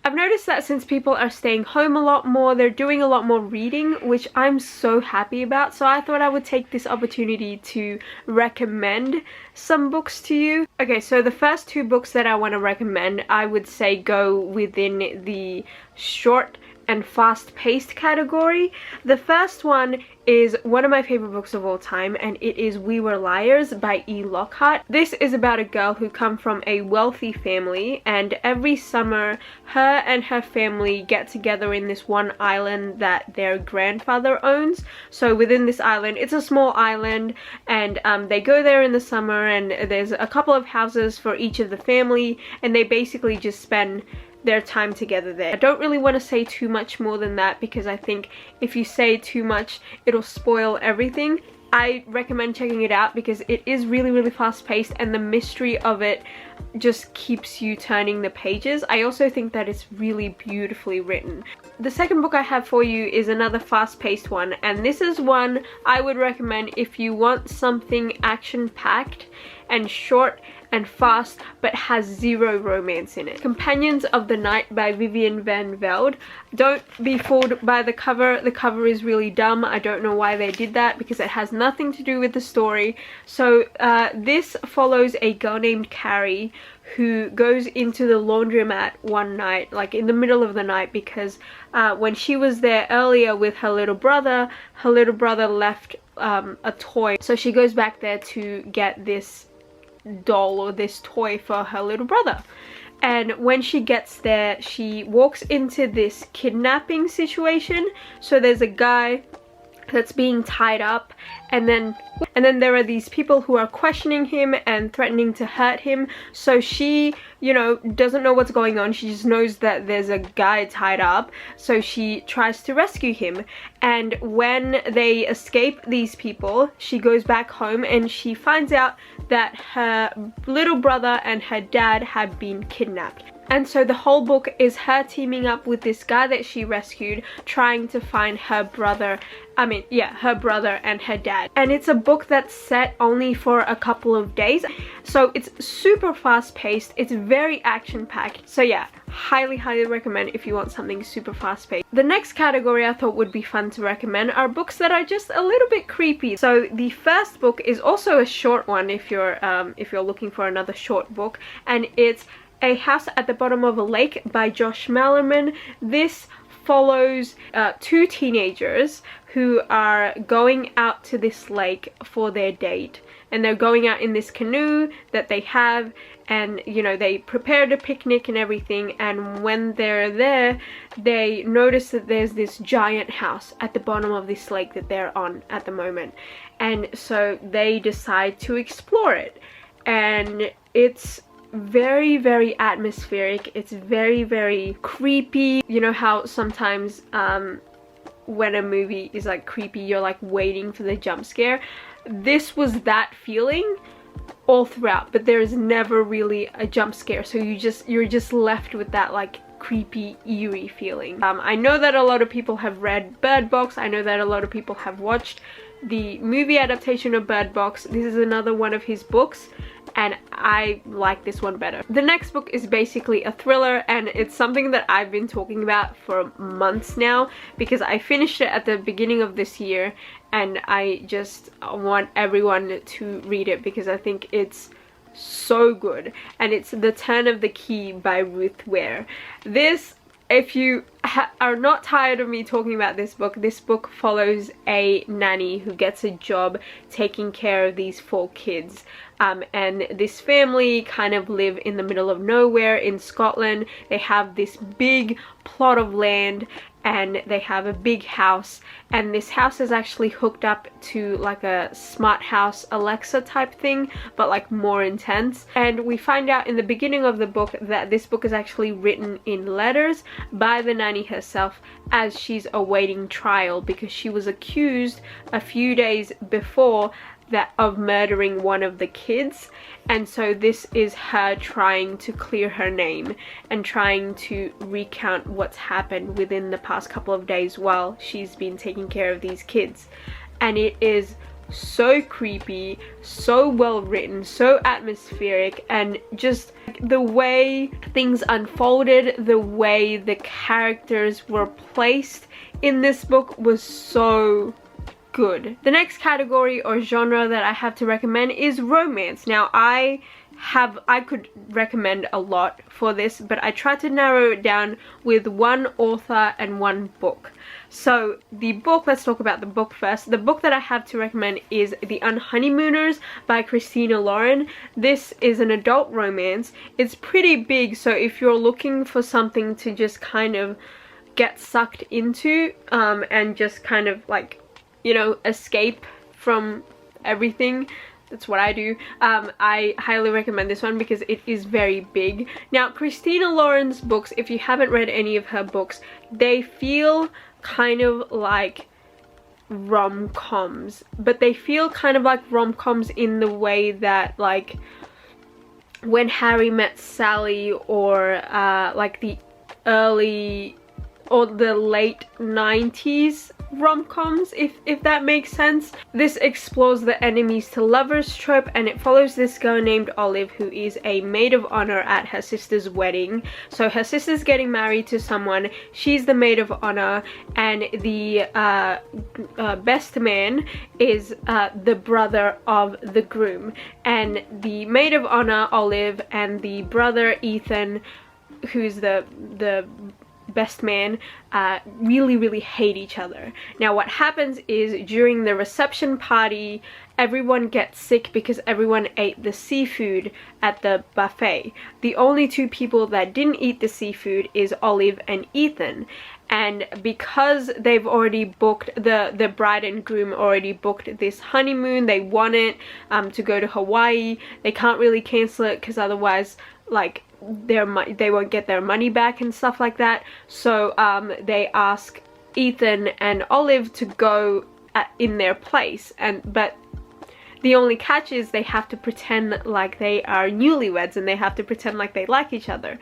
I've noticed that since people are staying home a lot more, they're doing a lot more reading, which I'm so happy about. So I thought I would take this opportunity to recommend some books to you. Okay, so the first two books that I want to recommend, I would say go within the short and fast-paced category. The first one is one of my favorite books of all time, and it is We Were Liars by E. Lockhart. This is about a girl who comes from a wealthy family, and every summer her and her family get together in this one island that their grandfather owns. So within this island, it's a small island, and they go there in the summer, and there's a couple of houses for each of the family, and they basically just spend their time together there. I don't really want to say too much more than that, because I think if you say too much, it'll spoil everything. I recommend checking it out because it is really fast-paced, and the mystery of it just keeps you turning the pages. I also think that it's really beautifully written. The second book I have for you is another fast-paced one, and this is one I would recommend if you want something action-packed and short and fast but has zero romance in it. Companions of the Night by Vivian Van Velde. Don't be fooled by the cover. The cover is really dumb. I don't know why they did that, because it has nothing to do with the story. So this follows a girl named Carrie who goes into the laundromat one night, like in the middle of the night, because when she was there earlier with her little brother left a toy. So she goes back there to get this doll or this toy for her little brother. And when she gets there, she walks into this kidnapping situation. So there's a guy that's being tied up, and then there are these people who are questioning him and threatening to hurt him. So she, you know, doesn't know what's going on. She just knows that there's a guy tied up, so she tries to rescue him. And when they escape these people, she goes back home and she finds out that her little brother and her dad have been kidnapped. And so the whole book is her teaming up with this guy that she rescued, trying to find her brother, her brother and her dad. And it's a book that's set only for a couple of days. So it's super fast paced, it's very action packed. So yeah, highly recommend if you want something super fast paced. The next category I thought would be fun to recommend are books that are just a little bit creepy. So the first book is also a short one if you're looking for another short book, and it's A House at the Bottom of a Lake by Josh Malerman. This follows two teenagers who are going out to this lake for their date, and they're going out in this canoe that they have, and you know, they prepared a picnic and everything, and when they're there they notice that there's this giant house at the bottom of this lake that they're on at the moment, and so they decide to explore it. And it's very atmospheric, it's very creepy. You know how sometimes when a movie is like creepy, you're like waiting for the jump scare? This was that feeling all throughout, but there's never really a jump scare, so you're just left with that like creepy, eerie feeling. I know that a lot of people have read Bird Box, I know that a lot of people have watched the movie adaptation of Bird Box. This is another one of his books, and I like this one better. The next book is basically a thriller, and it's something that I've been talking about for months now, because I finished it at the beginning of this year, and I just want everyone to read it because I think it's so good. And it's The Turn of the Key by Ruth Ware. This, if you are not tired of me talking about this book follows a nanny who gets a job taking care of these 4 kids. And this family kind of live in the middle of nowhere in Scotland. They have this big plot of land, and they have a big house, and this house is actually hooked up to like a smart house Alexa type thing, but like more intense. And we find out in the beginning of the book that this book is actually written in letters by the nanny herself as she's awaiting trial, because she was accused a few days before that of murdering one of the kids. And so this is her trying to clear her name and trying to recount what's happened within the past couple of days while she's been taking care of these kids. And it is so creepy, so well written, so atmospheric, and just like the way things unfolded, the way the characters were placed in this book was so good. The next category or genre that I have to recommend is romance. Now I could recommend a lot for this, but I tried to narrow it down with one author and one book. So the book, let's talk about the book first. The book that I have to recommend is The Unhoneymooners by Christina Lauren. This is an adult romance. It's pretty big, so if you're looking for something to just kind of get sucked into and just kind of like, you know, escape from everything, that's what I do. I highly recommend this one because it is very big. Now, Christina Lauren's books, if you haven't read any of her books, they feel kind of like rom-coms, but they feel kind of like rom-coms in the way that like When Harry Met Sally or like the early or the late 90s rom-coms, if that makes sense. This explores the enemies to lovers trope, and it follows this girl named Olive who is a maid of honor at her sister's wedding. So her sister's getting married to someone, she's the maid of honor, and the best man is the brother of the groom. And the maid of honor, Olive, and the brother, Ethan, who's the best man, really hate each other. Now what happens is during the reception party, everyone gets sick because everyone ate the seafood at the buffet. The only two people that didn't eat the seafood is Olive and Ethan. And because they've already booked, the bride and groom already booked this honeymoon, they want it to go to Hawaii, they can't really cancel it because otherwise like they won't get their money back and stuff like that. So they ask Ethan and Olive to go in their place, but the only catch is they have to pretend like they are newlyweds and they have to pretend like they like each other.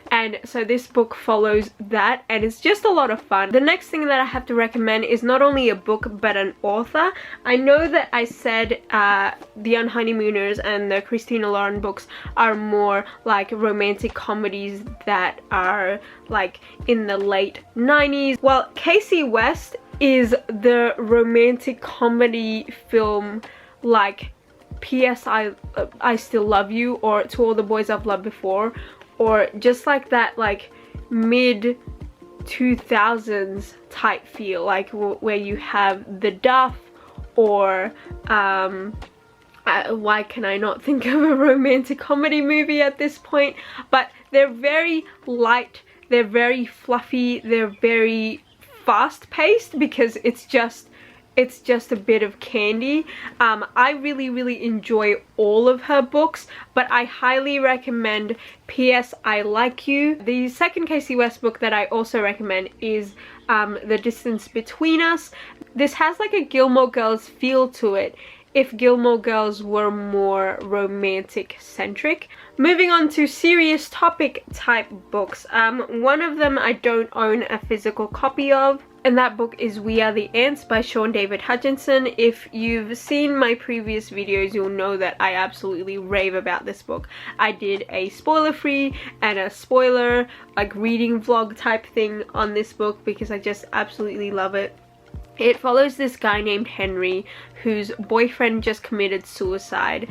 And so this book follows that, and it's just a lot of fun. The next thing that I have to recommend is not only a book but an author. I know that I said The Unhoneymooners and the Christina Lauren books are more like romantic comedies that are like in the late 90s. Well, Casey West is the romantic comedy film like P.S. I Still Love You, or To All the Boys I've Loved Before, or just like that like mid 2000s type feel, like where you have The Duff, or why can I not think of a romantic comedy movie at this point? But they're very light, they're very fluffy, they're very fast-paced because it's just a bit of candy. I really enjoy all of her books, but I highly recommend P.S. I Like You. The second Casey West book that I also recommend is The Distance Between Us. This has like a Gilmore Girls feel to it, if Gilmore Girls were more romantic centric. Moving on to serious topic type books. One of them I don't own a physical copy of, and that book is We Are the Ants by Sean David Hutchinson. If you've seen my previous videos, you'll know that I absolutely rave about this book. I did a spoiler-free and a spoiler, like reading vlog type thing on this book because I just absolutely love it. It follows this guy named Henry whose boyfriend just committed suicide.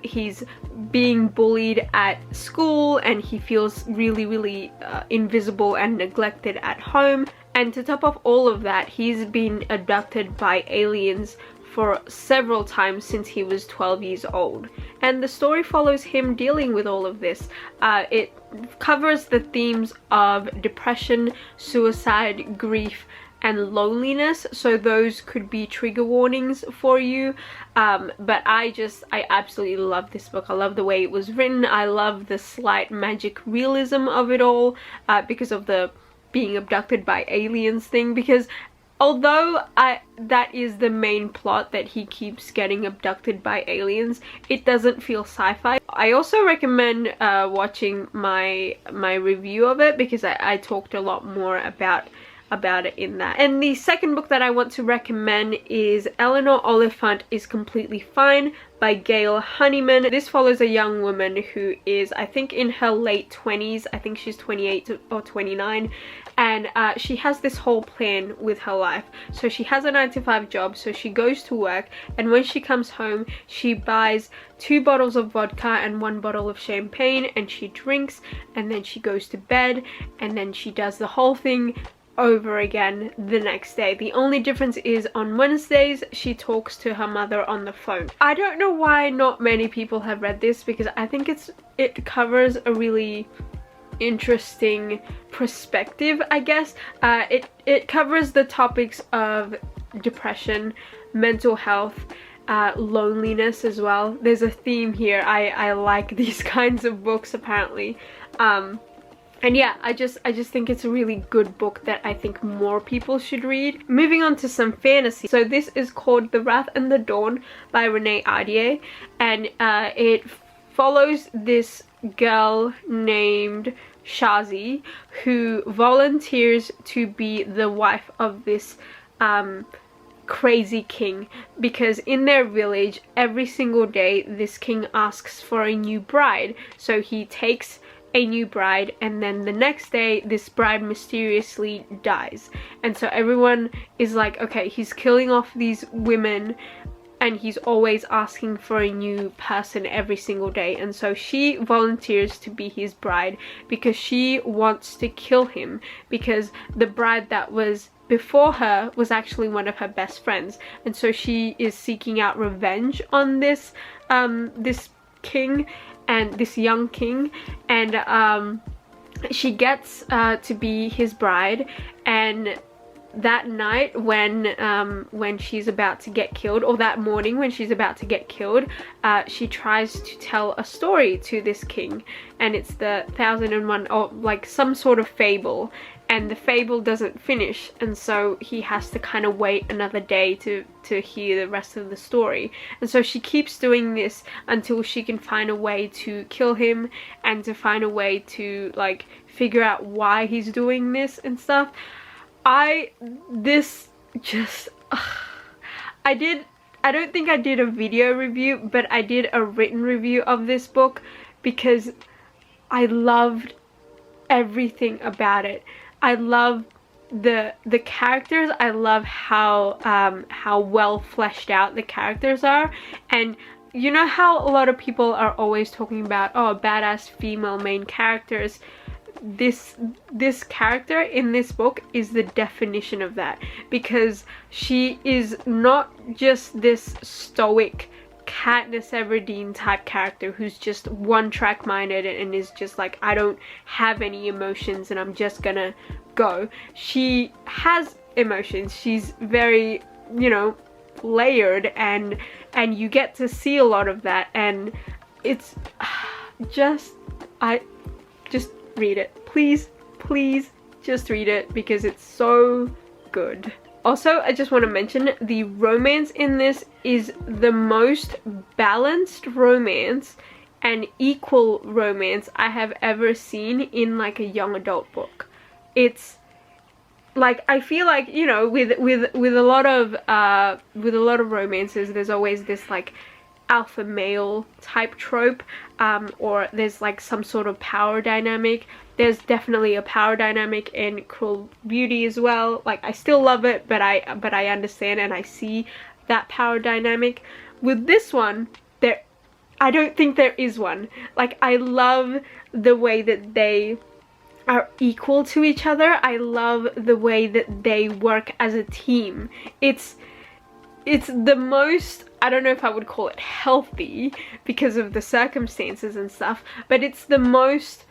He's being bullied at school and he feels really invisible and neglected at home. And to top off all of that, he's been abducted by aliens for several times since he was 12 years old. And the story follows him dealing with all of this. It covers the themes of depression, suicide, grief, and loneliness, so those could be trigger warnings for you, but I absolutely love this book. I love the way it was written. I love the slight magic realism of it all, because of the being abducted by aliens thing, because although that is the main plot, that he keeps getting abducted by aliens, it doesn't feel sci-fi. I also recommend watching my review of it because I talked a lot more about it in that. And the second book that I want to recommend is Eleanor Oliphant is Completely Fine by Gail Honeyman. This follows a young woman who is, I think, in her late 20s. I think she's 28 or 29, and she has this whole plan with her life. So she has a 9-to-5 job, so she goes to work, and when she comes home she buys 2 bottles of vodka and 1 bottle of champagne, and she drinks, and then she goes to bed, and then she does the whole thing over again the next day. The only difference is on Wednesdays she talks to her mother on the phone. I don't know why not many people have read this, because I think it covers a really interesting perspective, I guess. It covers the topics of depression, mental health, loneliness as well. There's a theme here. I like these kinds of books apparently. And yeah, I just think it's a really good book that I think more people should read. Moving on to some fantasy. So this is called The Wrath and the Dawn by Renee Ahdieh, and it follows this girl named Shazi who volunteers to be the wife of this crazy king, because in their village every single day this king asks for a new bride. So he takes a new bride, and then the next day this bride mysteriously dies, and so everyone is like, okay, he's killing off these women and he's always asking for a new person every single day. And so she volunteers to be his bride because she wants to kill him, because the bride that was before her was actually one of her best friends, and so she is seeking out revenge on this this king, and this young king, and she gets to be his bride. And that night when she's about to get killed, or that morning when she's about to get killed, she tries to tell a story to this king, and it's the 1001, or like some sort of fable, and the fable doesn't finish, and so he has to kind of wait another day to hear the rest of the story. And so she keeps doing this until she can find a way to kill him, and to find a way to like figure out why he's doing this and stuff. I don't think I did a video review, but I did a written review of this book because I loved everything about it. I love the characters. I love how well fleshed out the characters are. And you know how a lot of people are always talking about, oh, badass female main characters. This character in this book is the definition of that, because she is not just this stoic Katniss Everdeen type character who's just one-track minded and is just like, I don't have any emotions and I'm just gonna go. She has emotions. She's very, you know, layered, and you get to see a lot of that, and it's just read it. Please just read it, because it's so good. Also, I just want to mention the romance in this is the most balanced romance and equal romance I have ever seen in like a young adult book. It's like, I feel like, you know, with a lot of romances, there's always this like alpha male type trope, or there's like some sort of power dynamic. There's definitely a power dynamic in Cruel Beauty as well. Like, I still love it, but I understand and I see that power dynamic. With this one, I don't think there is one. Like, I love the way that they are equal to each other. I love the way that they work as a team. It's the most, I don't know if I would call it healthy because of the circumstances and stuff, but it's the most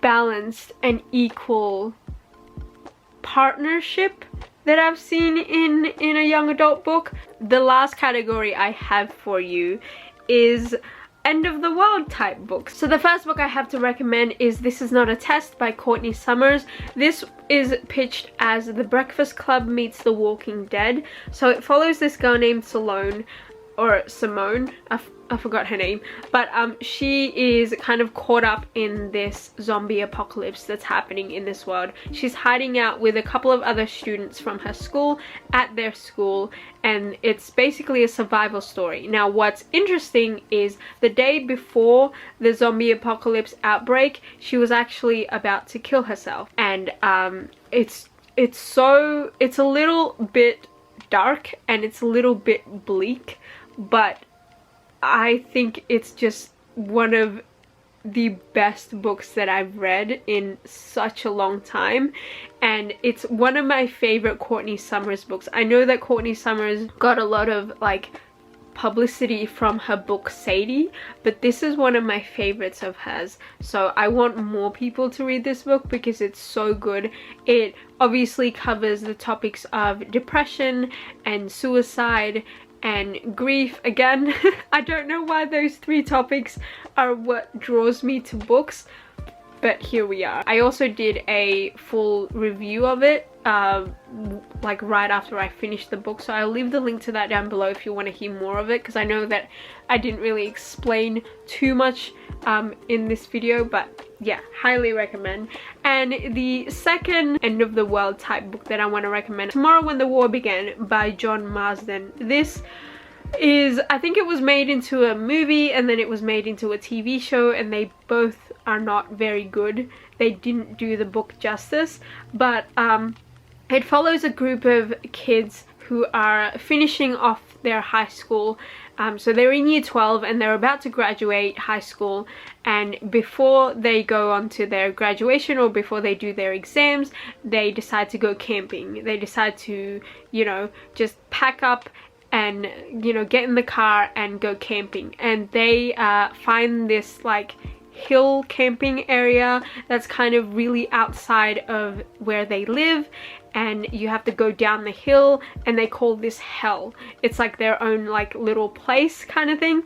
balanced and equal partnership that I've seen in a young adult book. The last category I have for you is end of the world type books. So the first book I have to recommend is This Is Not a Test by Courtney Summers. This is pitched as The Breakfast Club meets The Walking Dead. So it follows this girl named Salome or Simone, I forgot her name, but she is kind of caught up in this zombie apocalypse that's happening in this world. She's hiding out with a couple of other students from her school at their school, and it's basically a survival story. Now what's interesting is the day before the zombie apocalypse outbreak, she was actually about to kill herself, and it's a little bit dark and it's a little bit bleak, but I think it's just one of the best books that I've read in such a long time, and it's one of my favorite Courtney Summers books. I know that Courtney Summers got a lot of like publicity from her book Sadie, but this is one of my favorites of hers, so I want more people to read this book because it's so good. It obviously covers the topics of depression and suicide and grief again. I don't know why those three topics are what draws me to books, but here we are. I also did a full review of it like right after I finished the book, so I'll leave the link to that down below if you want to hear more of it, because I know that I didn't really explain too much in this video, but yeah, highly recommend. And the second end of the world type book that I want to recommend, Tomorrow When the War Began by John Marsden. This is, I think it was made into a movie and then it was made into a TV show, and they both are not very good. They didn't do the book justice, but it follows a group of kids who are finishing off their high school. So they're in year 12 and they're about to graduate high school, and before they go on to their graduation or before they do their exams, they decide to go camping. They decide to, you know, just pack up and, you know, get in the car and go camping. And they find this like hill camping area that's kind of really outside of where they live, and you have to go down the hill, and they call this hell. It's like their own like little place kind of thing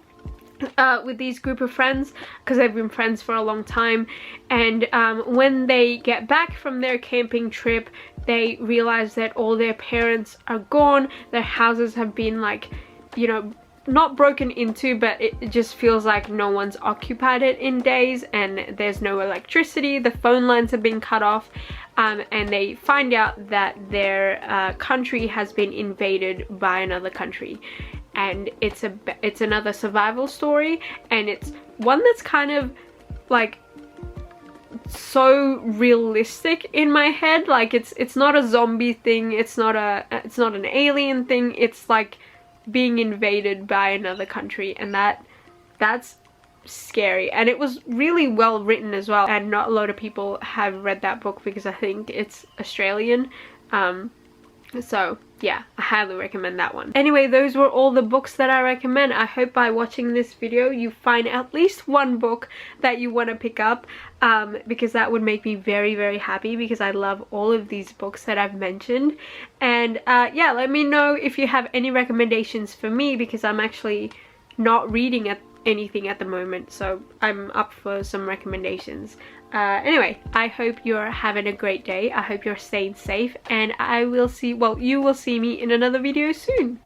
with these group of friends, because they've been friends for a long time. And when they get back from their camping trip, they realize that all their parents are gone. Their houses have been like, you know, not broken into, but it just feels like no one's occupied it in days, and there's no electricity, the phone lines have been cut off, and they find out that their country has been invaded by another country. And it's another survival story, and it's one that's kind of like so realistic in my head. Like it's not a zombie thing, it's not an alien thing, it's like being invaded by another country, and that's scary. And it was really well written as well, and not a lot of people have read that book because I think it's Australian. So yeah, I highly recommend that one. Anyway, those were all the books that I recommend. I hope by watching this video you find at least one book that you want to pick up, because that would make me very, very happy, because I love all of these books that I've mentioned. And yeah, let me know if you have any recommendations for me, because I'm actually not reading anything at the moment, so I'm up for some recommendations. Anyway, I hope you're having a great day. I hope you're staying safe, and I will see, well, you will see me in another video soon.